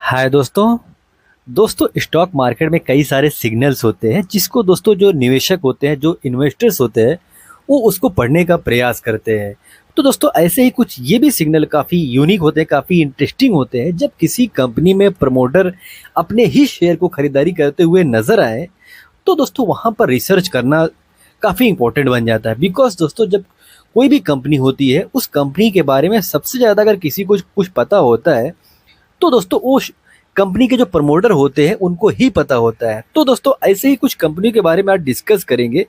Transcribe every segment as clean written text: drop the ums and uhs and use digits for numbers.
हाय दोस्तों। Stock market में कई सारे सिग्नल्स होते हैं जिसको दोस्तों जो निवेशक होते हैं, जो इन्वेस्टर्स होते हैं, वो उसको पढ़ने का प्रयास करते हैं। तो दोस्तों ऐसे ही कुछ ये भी सिग्नल काफ़ी यूनिक होते हैं, काफ़ी इंटरेस्टिंग होते हैं। जब किसी कंपनी में प्रमोटर अपने ही शेयर को खरीदारी करते हुए नजर आए, तो दोस्तों वहाँ पर रिसर्च करना काफ़ी इंपॉर्टेंट बन जाता है। बिकॉज दोस्तों जब कोई भी कंपनी होती है, उस कंपनी के बारे में सबसे ज़्यादा अगर किसी को कुछ पता होता है, तो दोस्तों वो कंपनी के जो प्रमोटर होते हैं उनको ही पता होता है। तो दोस्तों ऐसे ही कुछ कंपनी के बारे में आज डिस्कस करेंगे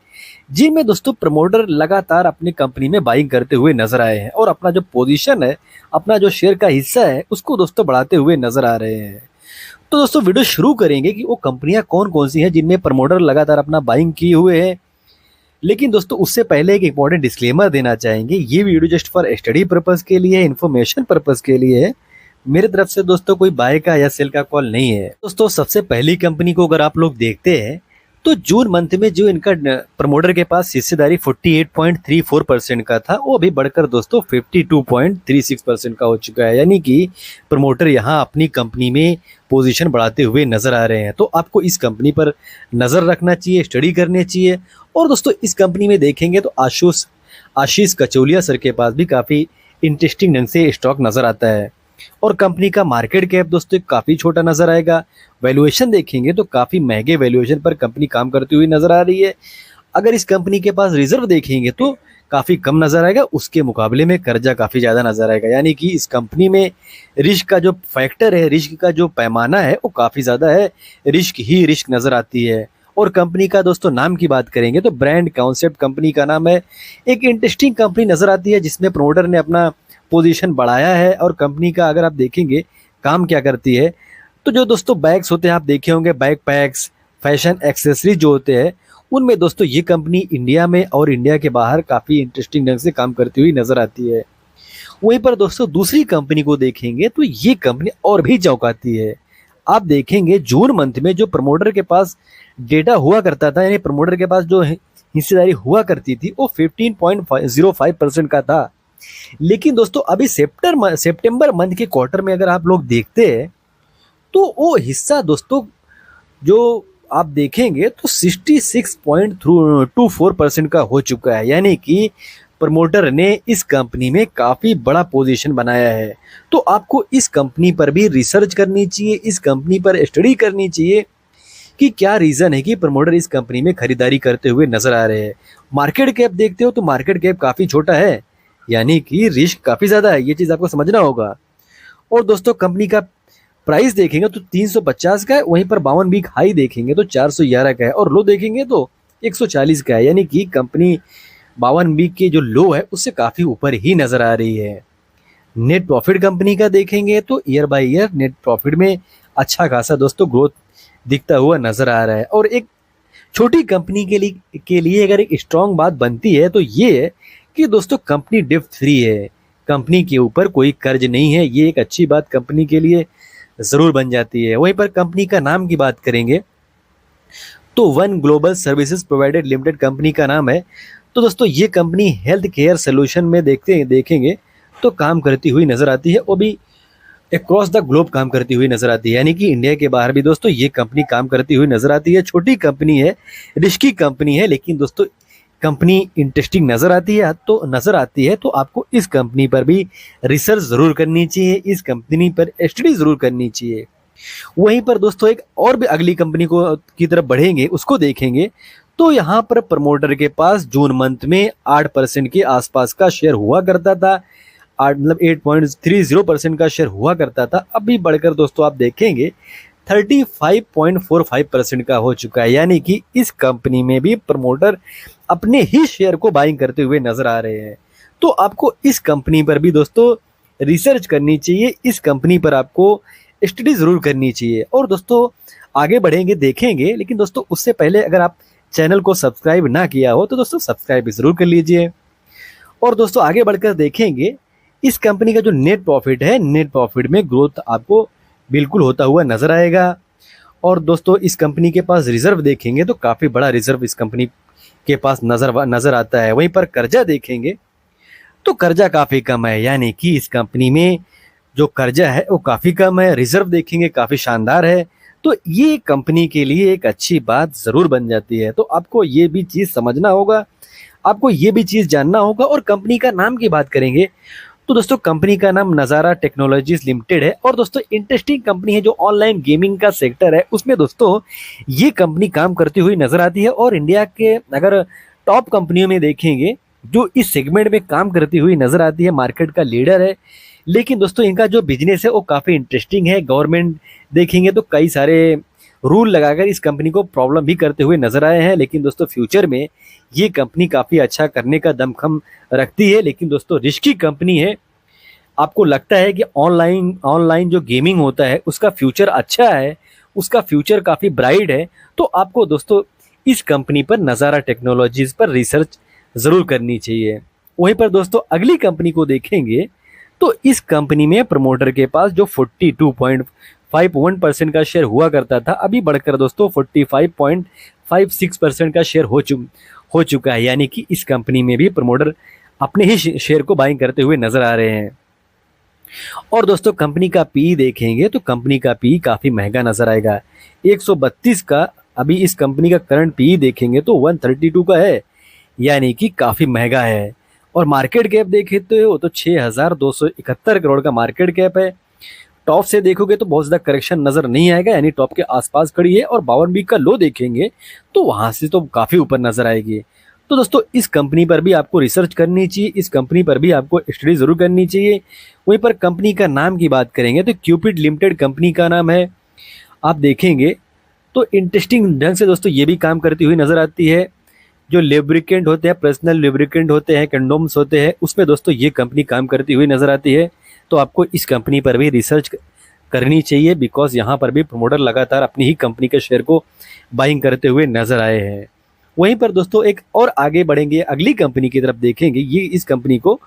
जिनमें दोस्तों प्रमोटर लगातार अपनी कंपनी में बाइंग करते हुए नजर आए हैं और अपना जो पोजीशन है, अपना जो शेयर का हिस्सा है, उसको दोस्तों बढ़ाते हुए नजर आ रहे हैं। तो दोस्तों वीडियो शुरू करेंगे कि वो कंपनियां कौन कौन सी हैं जिनमें प्रमोटर लगातार अपना बाइंग किए हुए हैं। लेकिन दोस्तों उससे पहले एक इंपॉर्टेंट डिस्क्लेमर देना चाहेंगे, ये video just for study purpose के लिए, इन्फॉर्मेशन पर्पज के लिए है। मेरे तरफ से दोस्तों कोई बाय का या सेल का कॉल नहीं है। दोस्तों सबसे पहली कंपनी को अगर आप लोग देखते हैं, तो जून मंथ में जो इनका प्रमोटर के पास हिस्सेदारी 48.34% का था, वो अभी बढ़कर दोस्तों 52.36% का हो चुका है। यानी कि प्रमोटर यहाँ अपनी कंपनी में पोजीशन बढ़ाते हुए नजर आ रहे हैं। तो आपको इस कंपनी पर नजर रखना चाहिए, स्टडी करनी चाहिए। और दोस्तों इस कंपनी में देखेंगे तो आशीष कचौलिया सर के पास भी काफी इंटरेस्टिंग ढंग से स्टॉक नजर आता है। और कंपनी का मार्केट कैप दोस्तों काफी छोटा नजर आएगा। वैल्यूएशन देखेंगे तो काफी महंगे वैल्यूएशन पर कंपनी काम करती हुई नजर आ रही है। अगर इस कंपनी के पास रिजर्व देखेंगे तो काफी कम नजर आएगा, उसके मुकाबले में कर्जा काफी ज्यादा नजर आएगा। यानी कि इस कंपनी में रिस्क का जो फैक्टर है, रिस्क का जो पैमाना है, वो काफी ज्यादा है। रिस्क ही रिस्क नजर आती है। और कंपनी का दोस्तों नाम की बात करेंगे तो ब्रांड कॉन्सेप्ट कंपनी का नाम है। एक इंटरेस्टिंग कंपनी नजर आती है जिसमें प्रमोटर ने अपना पोजीशन बढ़ाया है। और कंपनी का अगर आप देखेंगे काम क्या करती है, तो जो दोस्तों बैग्स होते हैं, आप देखे होंगे बैग पैक्स, फैशन एक्सेसरीज जो होते हैं, उनमें दोस्तों ये कंपनी इंडिया में और इंडिया के बाहर काफ़ी इंटरेस्टिंग ढंग से काम करती हुई नजर आती है। वहीं पर दोस्तों दूसरी कंपनी को देखेंगे तो ये कंपनी और भी चौंकाती है। आप देखेंगे जून मंथ में जो प्रमोटर के पास डेटा हुआ करता था, यानी प्रमोटर के पास जो हिस्सेदारी हुआ करती थी, वो 15.05% का था। लेकिन दोस्तों अभी सितंबर मंथ के क्वार्टर में अगर आप लोग देखते हैं, तो वो हिस्सा दोस्तों जो आप देखेंगे तो 66.24% का हो चुका है। यानी कि प्रमोटर ने इस कंपनी में काफी बड़ा पोजीशन बनाया है। तो आपको इस कंपनी पर भी रिसर्च करनी चाहिए, इस कंपनी पर स्टडी करनी चाहिए कि क्या रीजन है कि प्रमोटर इस कंपनी में खरीदारी करते हुए नजर आ रहे हैं। मार्केट कैप देखते हो तो मार्केट कैप काफी छोटा है, यानी कि रिस्क काफी ज्यादा है, ये चीज आपको समझना होगा। और दोस्तों कंपनी का प्राइस देखेंगे तो 350 का है, वहीं पर 52 वीक हाई देखेंगे तो 411 का है, और लो देखेंगे तो 140 का है। यानी कि कंपनी 52 वीक के जो लो है उससे काफी ऊपर ही नजर आ रही है। नेट प्रॉफिट कंपनी का देखेंगे तो year by year net profit में अच्छा खासा दोस्तों ग्रोथ दिखता हुआ नजर आ रहा है। और एक छोटी कंपनी के लिए अगर एक स्ट्रांग बात बनती है तो ये है कि दोस्तों कंपनी डेब्ट फ्री है, कंपनी के ऊपर कोई कर्ज नहीं है। ये एक अच्छी बात कंपनी के लिए जरूर बन जाती है। वहीं पर कंपनी का नाम की बात करेंगे तो one global services provided limited company का नाम है। तो दोस्तों ये कंपनी हेल्थ केयर सोल्यूशन में देखेंगे तो काम करती हुई नजर आती है, वो भी अक्रॉस द ग्लोब काम करती हुई नजर आती है। यानी कि इंडिया के बाहर भी दोस्तों ये कंपनी काम करती हुई नजर आती है। छोटी कंपनी है, रिस्की कंपनी है, लेकिन दोस्तों कंपनी इंटरेस्टिंग नजर आती है तो आपको इस कंपनी पर भी रिसर्च जरूर करनी चाहिए, इस कंपनी पर स्टडी जरूर करनी चाहिए। वहीं पर दोस्तों एक और भी अगली कंपनी को की तरफ बढ़ेंगे, उसको देखेंगे तो यहाँ पर प्रमोटर के पास जून मंथ में 8% के आसपास का शेयर हुआ करता था। 8.30% का शेयर हुआ करता था, अभी बढ़कर दोस्तों आप देखेंगे 35.45% का हो चुका है। यानी कि इस कंपनी में भी प्रमोटर अपने ही शेयर को बाइंग करते हुए नजर आ रहे हैं। तो आपको इस कंपनी पर भी दोस्तों रिसर्च करनी चाहिए, इस कंपनी पर आपको स्टडी जरूर करनी चाहिए। और दोस्तों आगे बढ़ेंगे, देखेंगे, लेकिन दोस्तों उससे पहले अगर आप चैनल को सब्सक्राइब ना किया हो तो दोस्तों सब्सक्राइब जरूर कर लीजिए। और दोस्तों आगे बढ़कर देखेंगे इस कंपनी का जो नेट प्रॉफिट है, नेट प्रॉफिट में ग्रोथ आपको बिल्कुल होता हुआ नजर आएगा। और दोस्तों इस कंपनी के पास रिजर्व देखेंगे तो काफी बड़ा रिजर्व इस कंपनी के पास नजर आता है। वहीं पर कर्जा देखेंगे तो कर्जा काफी कम है। यानी कि इस कंपनी में जो कर्जा है वो काफ़ी कम है, रिज़र्व देखेंगे काफ़ी शानदार है। तो ये कंपनी के लिए एक अच्छी बात ज़रूर बन जाती है। तो आपको ये भी चीज़ समझना होगा, आपको ये भी चीज़ जानना होगा। और कंपनी का नाम की बात करेंगे तो दोस्तों कंपनी का नाम नज़ारा टेक्नोलॉजीज लिमिटेड है। और दोस्तों इंटरेस्टिंग कंपनी है, जो ऑनलाइन गेमिंग का सेक्टर है उसमें दोस्तों ये कंपनी काम करती हुई नजर आती है। और इंडिया के अगर टॉप कंपनियों में देखेंगे जो इस सेगमेंट में काम करती हुई नजर आती है, मार्केट का लीडर है। लेकिन दोस्तों इनका जो बिजनेस है वो काफ़ी इंटरेस्टिंग है। गवर्नमेंट देखेंगे तो कई सारे रूल लगाकर इस कंपनी को प्रॉब्लम भी करते हुए नजर आए हैं। लेकिन दोस्तों फ्यूचर में ये कंपनी काफ़ी अच्छा करने का दमखम रखती है। लेकिन दोस्तों रिस्की कंपनी है। आपको लगता है कि ऑनलाइन ऑनलाइन जो गेमिंग होता है उसका फ्यूचर अच्छा है, उसका फ्यूचर काफ़ी ब्राइट है, तो आपको दोस्तों इस कंपनी पर नज़ारा टेक्नोलॉजीज पर रिसर्च ज़रूर करनी चाहिए। वहीं पर दोस्तों अगली कंपनी को देखेंगे तो इस कंपनी में प्रमोटर के पास जो 42.51% का शेयर हुआ करता था, अभी बढ़कर दोस्तों 45.56% का शेयर हो चुका है। यानी कि इस कंपनी में भी प्रमोटर अपने ही शेयर को बाइंग करते हुए नजर आ रहे हैं। और दोस्तों कंपनी का पी देखेंगे तो कंपनी का पी काफ़ी महंगा नजर आएगा, 132 का। अभी इस कंपनी का करंट पी देखेंगे तो 132 का है, यानी कि काफ़ी महंगा है। और मार्केट कैप देखे तो वो तो 6,271 करोड़ का मार्केट कैप है। टॉप से देखोगे तो बहुत ज़्यादा करेक्शन नज़र नहीं आएगा, यानी टॉप के आसपास खड़ी है। और 52 वीक का लो देखेंगे तो वहाँ से तो काफ़ी ऊपर नजर आएगी। तो दोस्तों इस कंपनी पर भी आपको रिसर्च करनी चाहिए, इस कंपनी पर भी आपको स्टडी ज़रूर करनी चाहिए। वहीं पर कंपनी का नाम की बात करेंगे तो क्यूपिड लिमिटेड कंपनी का नाम है। आप देखेंगे तो इंटरेस्टिंग ढंग से दोस्तों ये भी काम करती हुई नज़र आती है। जो लेब्रिकेंट होते हैं, पर्सनल लेब्रिकेंट होते हैं, कंडोम्स होते हैं, उसमें दोस्तों ये कंपनी काम करती हुई नज़र आती है। तो आपको इस कंपनी पर भी रिसर्च करनी चाहिए, बिकॉज यहाँ पर भी प्रमोटर लगातार अपनी ही कंपनी के शेयर को बाइंग करते हुए नजर आए हैं। वहीं पर दोस्तों एक और आगे बढ़ेंगे, अगली कंपनी की तरफ देखेंगे ये इस कंपनी को।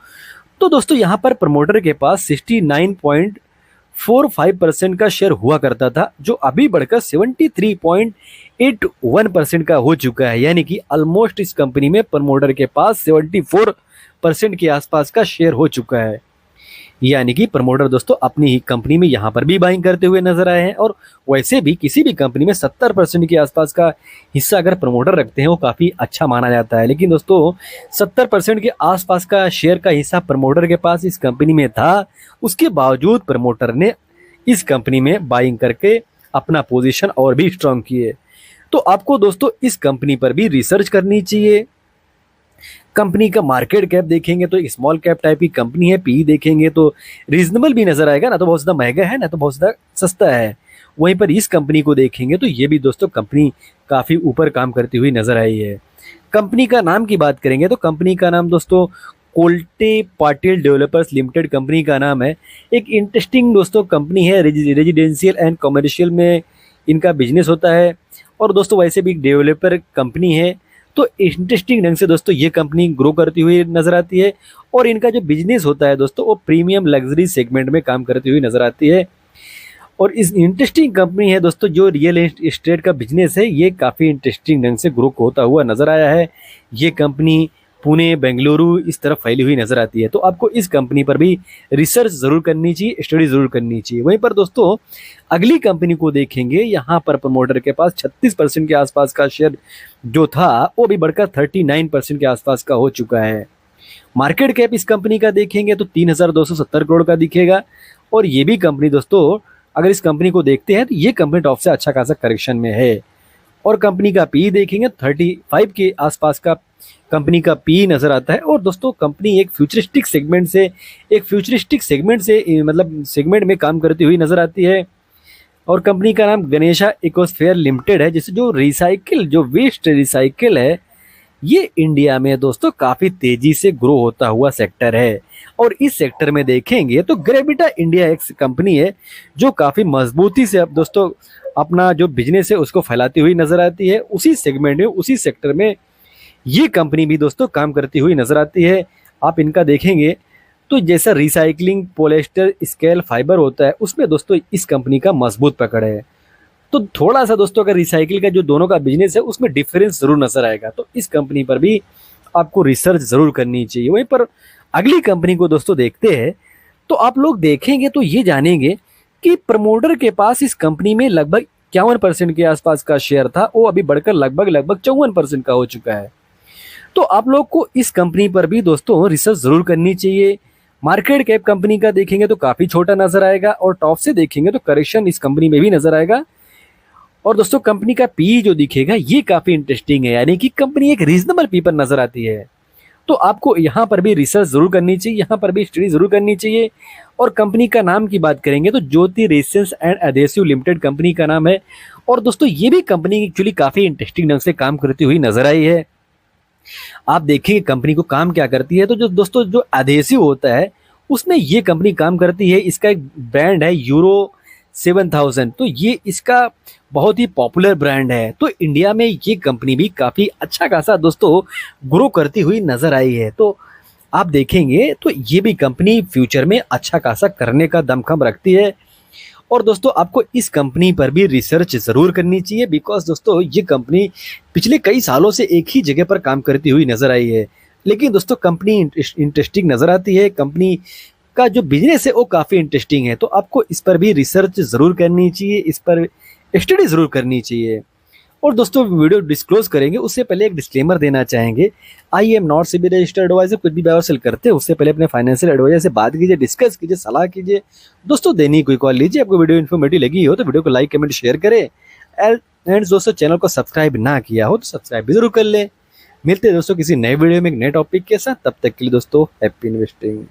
तो दोस्तों यहाँ पर प्रमोटर के पास 69.45% का शेयर हुआ करता था, जो अभी बढ़कर 73.81% का हो चुका है। यानी कि ऑलमोस्ट इस कंपनी में प्रमोटर के पास 74% के आसपास का शेयर हो चुका है। यानी कि प्रमोटर दोस्तों अपनी ही कंपनी में यहाँ पर भी बाइंग करते हुए नजर आए हैं। और वैसे भी किसी भी कंपनी में 70% के आसपास का हिस्सा अगर प्रमोटर रखते हैं वो काफ़ी अच्छा माना जाता है। लेकिन दोस्तों 70% के आसपास का शेयर का हिस्सा प्रमोटर के पास इस कंपनी में था, उसके बावजूद प्रमोटर ने इस कंपनी में बाइंग करके अपना पोजीशन और भी स्ट्रांग किए। तो आपको दोस्तों इस कंपनी पर भी रिसर्च करनी चाहिए। कंपनी का मार्केट कैप देखेंगे तो एक स्मॉल कैप टाइप की कंपनी है। पी देखेंगे तो रीजनेबल भी नजर आएगा, ना तो बहुत ज़्यादा महंगा है ना तो बहुत ज़्यादा सस्ता है। वहीं पर इस कंपनी को देखेंगे तो ये भी दोस्तों कंपनी काफ़ी ऊपर काम करती हुई नजर आई है। कंपनी का नाम की बात करेंगे तो कंपनी का नाम दोस्तों Kolte Patil developers limited company का नाम है। एक इंटरेस्टिंग दोस्तों कंपनी है, रेजिडेंशियल एंड कमर्शियल में इनका बिजनेस होता है। और दोस्तों वैसे भी एक डेवलपर कंपनी है। तो इंटरेस्टिंग ढंग से दोस्तों ये कंपनी ग्रो करती हुई नजर आती है। और इनका जो बिजनेस होता है दोस्तों वो प्रीमियम लग्जरी सेगमेंट में काम करती हुई नजर आती है। और इस इंटरेस्टिंग कंपनी है दोस्तों, जो रियल एस्टेट का बिजनेस है ये काफ़ी इंटरेस्टिंग ढंग से ग्रो होता हुआ नजर आया है। ये कंपनी पुणे, बेंगलुरु इस तरफ फैली हुई नजर आती है। तो आपको इस कंपनी पर भी रिसर्च ज़रूर करनी चाहिए, स्टडी ज़रूर करनी चाहिए। वहीं पर दोस्तों अगली कंपनी को देखेंगे, यहाँ पर प्रमोटर के पास 36% के आसपास का शेयर जो था वो भी बढ़कर 39% के आसपास का हो चुका है। मार्केट कैप इस कंपनी का देखेंगे तो 3,270 करोड़ का दिखेगा। और ये भी कंपनी दोस्तों अगर इस कंपनी को देखते हैं तो ये कंपनी टॉप से अच्छा खासा करेक्शन में है। और कंपनी का पी देखेंगे 35 के आसपास का कंपनी का पी नजर आता है। और दोस्तों कंपनी एक फ्यूचरिस्टिक सेगमेंट से मतलब सेगमेंट में काम करती हुई नजर आती है। और कंपनी का नाम गणेशा इकोस्फेयर लिमिटेड है, जिससे जो वेस्ट रिसाइकिल है ये इंडिया में दोस्तों काफ़ी तेजी से ग्रो होता हुआ सेक्टर है। और इस सेक्टर में देखेंगे तो ग्रेविटा इंडिया एक कंपनी है जो काफ़ी मजबूती से अब दोस्तों अपना जो बिजनेस है उसको फैलाती हुई नजर आती है। उसी सेगमेंट में, उसी सेक्टर में ये कंपनी भी दोस्तों काम करती हुई नजर आती है। आप इनका देखेंगे तो जैसा रिसाइकलिंग पॉलिएस्टर स्केल फाइबर होता है उसमें दोस्तों इस कंपनी का मजबूत पकड़ है। तो थोड़ा सा दोस्तों अगर रिसाइकिल का जो दोनों का बिजनेस है उसमें डिफरेंस जरूर नजर आएगा। तो इस कंपनी पर भी आपको रिसर्च जरूर करनी चाहिए। वहीं पर अगली कंपनी को दोस्तों देखते हैं तो आप लोग देखेंगे तो ये जानेंगे कि प्रमोटर के पास इस कंपनी में लगभग 51% के आसपास का शेयर था, वो अभी बढ़कर लगभग लगभग 54% का हो चुका है। तो आप लोग को इस कंपनी पर भी दोस्तों रिसर्च जरूर करनी चाहिए। मार्केट कैप कंपनी का देखेंगे तो काफी छोटा नजर आएगा, और टॉप से देखेंगे तो करेक्शन इस कंपनी में भी नजर आएगा। और दोस्तों कंपनी का पी जो दिखेगा ये काफी इंटरेस्टिंग है, यानी कि कंपनी एक रीजनेबल पी पर नजर आती है। तो आपको यहाँ पर भी रिसर्च जरूर करनी चाहिए, यहाँ पर भी स्टडी जरूर करनी चाहिए। और कंपनी का नाम की बात करेंगे तो ज्योति रेसेंस एंड एडेसिव लिमिटेड कंपनी का नाम है। और दोस्तों ये भी कंपनी एक्चुअली काफी इंटरेस्टिंग ढंग से काम करती हुई नजर आई है। आप देखिए कंपनी को काम क्या करती है, तो जो दोस्तों जो एडेसिव होता है उसमें ये कंपनी काम करती है। इसका एक ब्रांड है यूरो 7000, तो ये इसका बहुत ही पॉपुलर ब्रांड है। तो इंडिया में ये कंपनी भी काफी अच्छा खासा दोस्तों ग्रो करती हुई नजर आई है। तो आप देखेंगे तो ये भी कंपनी फ्यूचर में अच्छा खासा करने का दमखम रखती है। और दोस्तों आपको इस कंपनी पर भी रिसर्च जरूर करनी चाहिए, बिकॉज दोस्तों ये कंपनी पिछले कई सालों से एक ही जगह पर काम करती हुई नजर आई है। लेकिन दोस्तों कंपनी इंटरेस्टिंग नजर आती है, कंपनी का जो बिजनेस है वो काफी इंटरेस्टिंग है। तो आपको इस पर भी रिसर्च जरूर करनी चाहिए, इस पर स्टडी जरूर करनी चाहिए। और दोस्तों वीडियो डिस्क्लोज करेंगे उससे पहले एक डिस्क्लेमर देना चाहेंगे, I am not SEBI registered adviser. कुछ भी बाय और सेल करते हैं उससे पहले अपने फाइनेंशियल एडवाइजर से बात कीजिए, डिस्कस कीजिए, सलाह कीजिए। दोस्तों देनी कोई कॉल लीजिए। आपको वीडियो इन्फॉर्मेटिव लगी हो तो वीडियो को लाइक कमेंट शेयर करें। एंड दोस्तों चैनल को सब्सक्राइब ना किया हो तो सब्सक्राइब भी जरूर कर ले। मिलते हैं दोस्तों किसी नए वीडियो में एक नए टॉपिक के साथ, तब तक के लिए दोस्तों हैप्पी इन्वेस्टिंग।